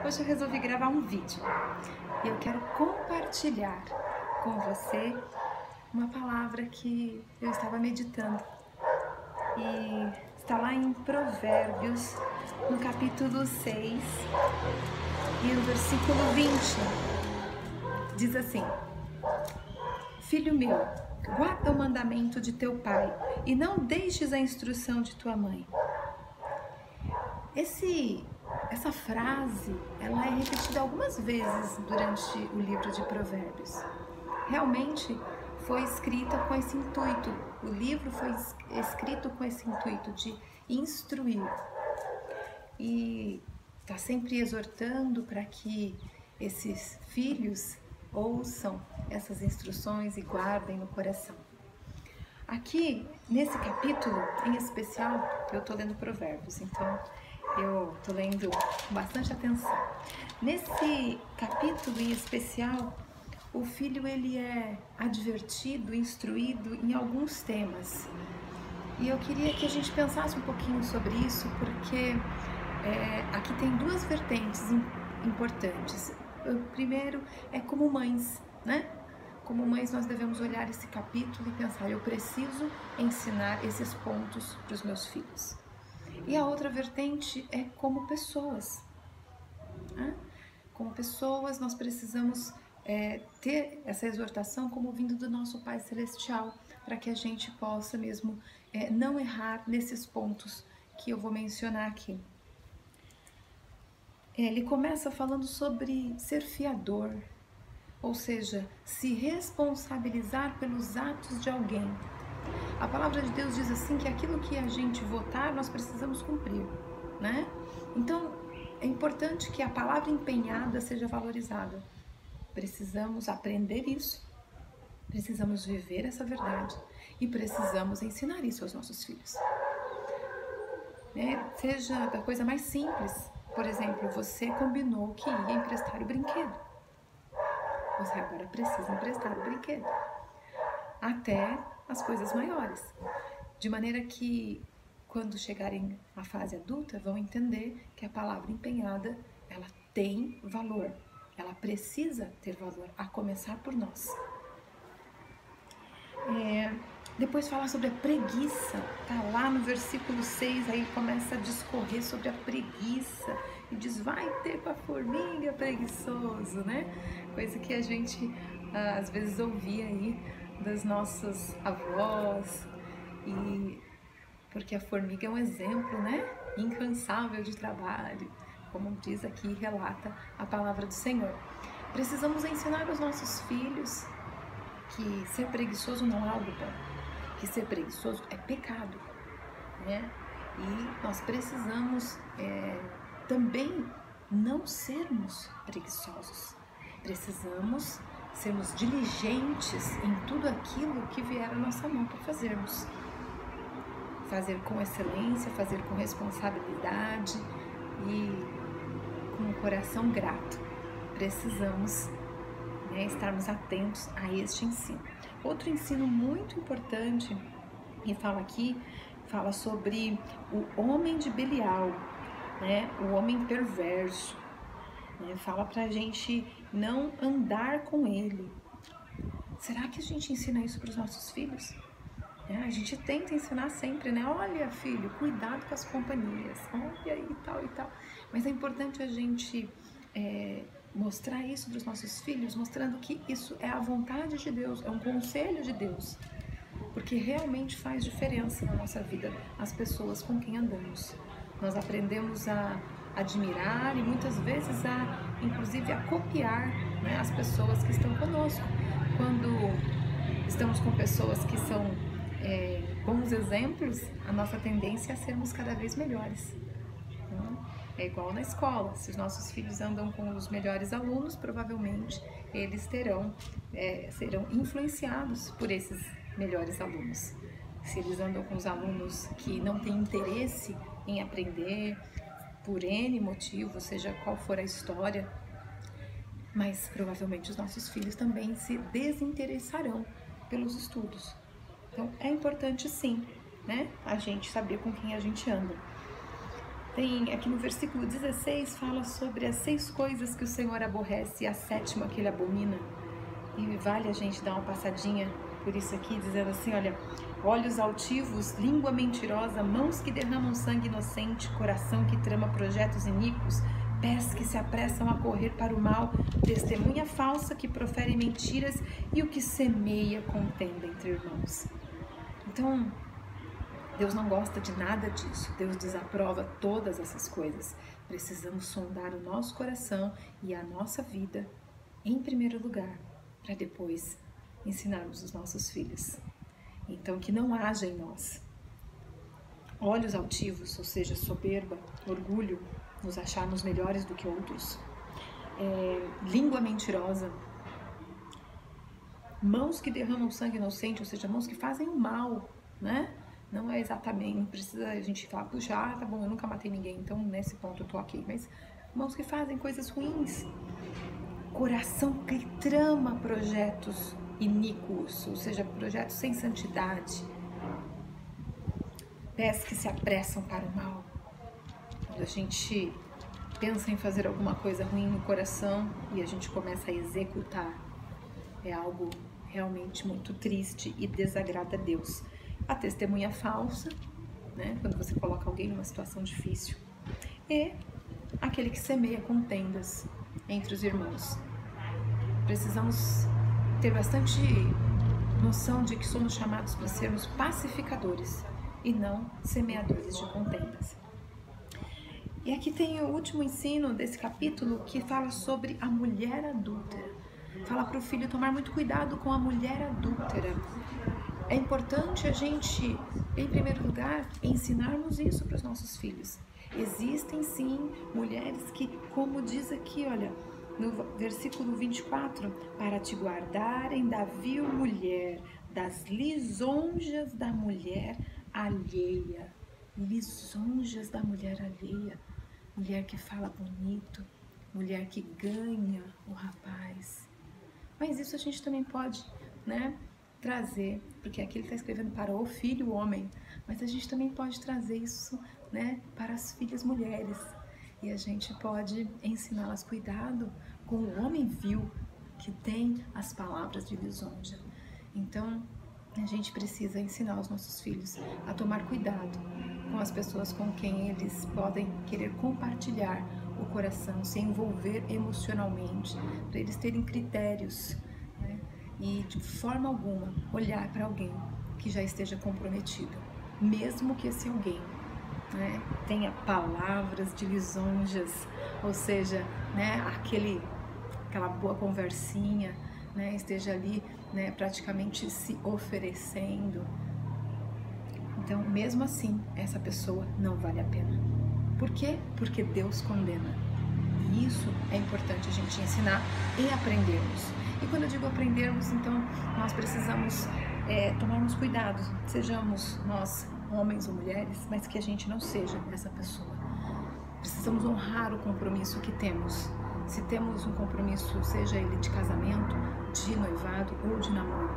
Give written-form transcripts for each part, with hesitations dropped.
Hoje eu resolvi gravar um vídeo e eu quero compartilhar com você uma palavra que eu estava meditando e está lá em Provérbios, no capítulo 6 e no versículo 20. Diz assim: Filho meu, guarda o mandamento de teu pai e não deixes a instrução de tua mãe. Essa frase, ela é repetida algumas vezes durante o livro de Provérbios. Realmente foi escrita com esse intuito, o livro foi escrito com esse intuito de instruir. E está sempre exortando para que esses filhos ouçam essas instruções e guardem no coração. Aqui, nesse capítulo em especial, eu estou lendo Provérbios, então eu estou lendo com bastante atenção. Nesse capítulo em especial, o filho ele é advertido, instruído em alguns temas. E eu queria que a gente pensasse um pouquinho sobre isso, porque aqui tem duas vertentes importantes. O primeiro é como mães, né? Como mães nós devemos olhar esse capítulo e pensar, eu preciso ensinar esses pontos para os meus filhos. E a outra vertente é como pessoas. Né? Como pessoas nós precisamos ter essa exortação como vindo do nosso Pai Celestial, para que a gente possa mesmo não errar nesses pontos que eu vou mencionar aqui. Ele começa falando sobre ser fiador, ou seja, se responsabilizar pelos atos de alguém. A palavra de Deus diz assim que aquilo que a gente votar, nós precisamos cumprir, né? Então, é importante que a palavra empenhada seja valorizada. Precisamos aprender isso, precisamos viver essa verdade e precisamos ensinar isso aos nossos filhos. Seja da coisa mais simples, por exemplo, você combinou que ia emprestar o brinquedo. Você agora precisa emprestar o brinquedo. Até as coisas maiores. De maneira que, quando chegarem à fase adulta, vão entender que a palavra empenhada, ela tem valor. Ela precisa ter valor, a começar por nós. Depois fala sobre a preguiça, tá lá no versículo 6, aí começa a discorrer sobre a preguiça e diz, vai ter com a formiga preguiçoso, né? Coisa que a gente às vezes ouvia aí das nossas avós, e porque a formiga é um exemplo, né? Incansável de trabalho, como diz aqui, relata a palavra do Senhor. Precisamos ensinar aos nossos filhos que ser preguiçoso não é algo bom, que ser preguiçoso é pecado, né? E nós precisamos também não sermos preguiçosos. Precisamos sermos diligentes em tudo aquilo que vier à nossa mão para fazermos. Fazer com excelência, fazer com responsabilidade e com um coração grato. Precisamos estarmos atentos a este ensino. Outro ensino muito importante, que fala sobre o homem de Belial, né? O homem perverso. Fala pra gente não andar com ele. Será que a gente ensina isso para os nossos filhos? A gente tenta ensinar sempre, né? Olha, filho, cuidado com as companhias, olha e tal e tal. Mas é importante a gente mostrar isso para os nossos filhos, mostrando que isso é a vontade de Deus, é um conselho de Deus, porque realmente faz diferença na nossa vida as pessoas com quem andamos. Nós aprendemos a admirar e muitas vezes inclusive a copiar, né, as pessoas que estão conosco. Quando estamos com pessoas que são bons exemplos, a nossa tendência é sermos cada vez melhores. É igual na escola, se os nossos filhos andam com os melhores alunos, provavelmente eles serão influenciados por esses melhores alunos. Se eles andam com os alunos que não têm interesse em aprender, por N motivo, seja qual for a história, mas provavelmente os nossos filhos também se desinteressarão pelos estudos. Então é importante sim, né, a gente saber com quem a gente anda. Tem aqui no versículo 16 fala sobre as 6 coisas que o Senhor aborrece e a 7ª que ele abomina. E vale a gente dar uma passadinha por isso aqui, dizendo assim, olha, olhos altivos, língua mentirosa, mãos que derramam sangue inocente, coração que trama projetos iníquos, pés que se apressam a correr para o mal, testemunha falsa que profere mentiras e o que semeia contenda entre irmãos. Então, Deus não gosta de nada disso, Deus desaprova todas essas coisas. Precisamos sondar o nosso coração e a nossa vida em primeiro lugar, para depois ensinarmos os nossos filhos. Então, que não haja em nós olhos altivos, ou seja, soberba, orgulho, nos acharmos melhores do que outros, língua mentirosa, mãos que derramam sangue inocente, ou seja, mãos que fazem o mal, né? Não é exatamente, não precisa a gente falar, puxa, tá bom, eu nunca matei ninguém, então nesse ponto eu tô ok, mas mãos que fazem coisas ruins, coração que trama projetos iníquos, ou seja, projetos sem santidade, pés que se apressam para o mal. Quando a gente pensa em fazer alguma coisa ruim no coração e a gente começa a executar, é algo realmente muito triste e desagrada a Deus. A testemunha falsa, né, quando você coloca alguém numa situação difícil, e aquele que semeia contendas entre os irmãos. Precisamos ter bastante noção de que somos chamados para sermos pacificadores e não semeadores de contendas. E aqui tem o último ensino desse capítulo que fala sobre a mulher adúltera. Fala para o filho tomar muito cuidado com a mulher adúltera. É importante a gente, em primeiro lugar, ensinarmos isso para os nossos filhos. Existem sim mulheres que, como diz aqui, olha, no versículo 24, para te guardarem da vil mulher, das lisonjas da mulher alheia. Lisonjas da mulher alheia. Mulher que fala bonito, mulher que ganha o rapaz. Mas isso a gente também pode, né, trazer, porque aqui ele está escrevendo para o filho homem, mas a gente também pode trazer isso, né, para as filhas mulheres. E a gente pode ensiná-las cuidado com o homem vil que tem as palavras de lisonja. Então, a gente precisa ensinar os nossos filhos a tomar cuidado com as pessoas com quem eles podem querer compartilhar o coração, se envolver emocionalmente, para eles terem critérios, né? E de forma alguma olhar para alguém que já esteja comprometido, mesmo que esse alguém, né, tenha palavras de lisonjas, ou seja, né, aquela boa conversinha, né, esteja ali, né, praticamente se oferecendo. Então, mesmo assim, essa pessoa não vale a pena. Por quê? Porque Deus condena. E isso é importante a gente ensinar e aprendermos. E quando eu digo aprendermos, então, nós precisamos tomarmos cuidado, sejamos nós homens ou mulheres, mas que a gente não seja essa pessoa. Precisamos honrar o compromisso que temos. Se temos um compromisso, seja ele de casamento, de noivado ou de namoro,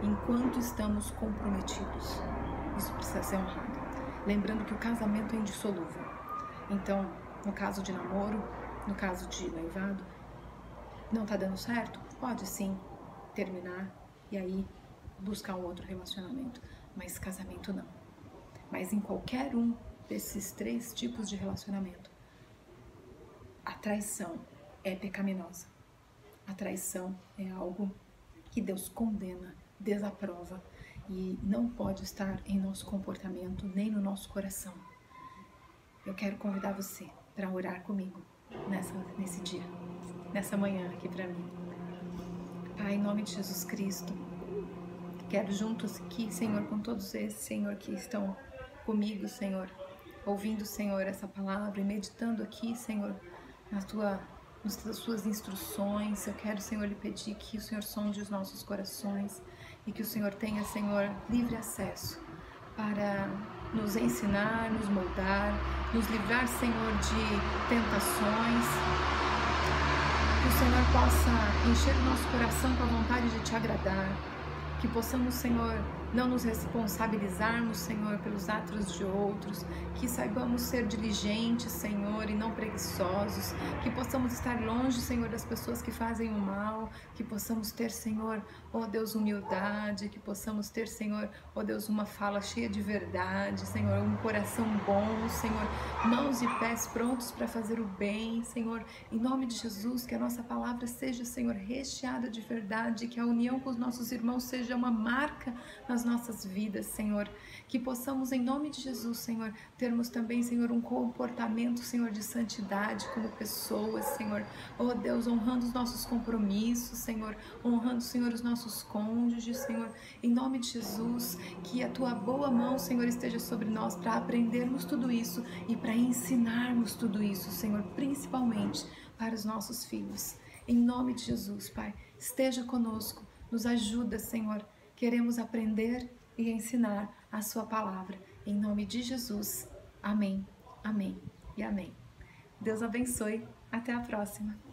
enquanto estamos comprometidos, isso precisa ser honrado. Lembrando que o casamento é indissolúvel. Então, no caso de namoro, no caso de noivado, não tá dando certo? Pode sim terminar e aí buscar um outro relacionamento, mas casamento não. Mas em qualquer um desses 3 tipos de relacionamento, a traição é pecaminosa. A traição é algo que Deus condena, desaprova e não pode estar em nosso comportamento nem no nosso coração. Eu quero convidar você para orar comigo nesse dia, nessa manhã aqui para mim. Pai, em nome de Jesus Cristo, quero juntos aqui, Senhor, com todos esses, Senhor, que estão comigo, Senhor, ouvindo, Senhor, essa palavra e meditando aqui, Senhor, nas suas instruções. Eu quero, Senhor, lhe pedir que o Senhor sonde os nossos corações e que o Senhor tenha, Senhor, livre acesso para nos ensinar, nos moldar, nos livrar, Senhor, de tentações. Que o Senhor possa encher o nosso coração com a vontade de te agradar. Que possamos, Senhor, não nos responsabilizarmos, Senhor, pelos atos de outros, que saibamos ser diligentes, Senhor, e não preguiçosos, que possamos estar longe, Senhor, das pessoas que fazem o mal, que possamos ter, Senhor, ó Deus, humildade, que possamos ter, Senhor, ó Deus, uma fala cheia de verdade, Senhor, um coração bom, Senhor, mãos e pés prontos para fazer o bem, Senhor, em nome de Jesus, que a nossa palavra seja, Senhor, recheada de verdade, que a união com os nossos irmãos seja uma marca nas nossas vidas, Senhor, que possamos, em nome de Jesus, Senhor, termos também, Senhor, um comportamento, Senhor, de santidade como pessoas, Senhor, oh Deus, honrando os nossos compromissos, Senhor, honrando, Senhor, os nossos cônjuges, Senhor, em nome de Jesus, que a tua boa mão, Senhor, esteja sobre nós para aprendermos tudo isso e para ensinarmos tudo isso, Senhor, principalmente para os nossos filhos. Em nome de Jesus, Pai, esteja conosco, nos ajuda, Senhor. Queremos aprender e ensinar a sua palavra. Em nome de Jesus. Amém, amém e amém. Deus abençoe. Até a próxima.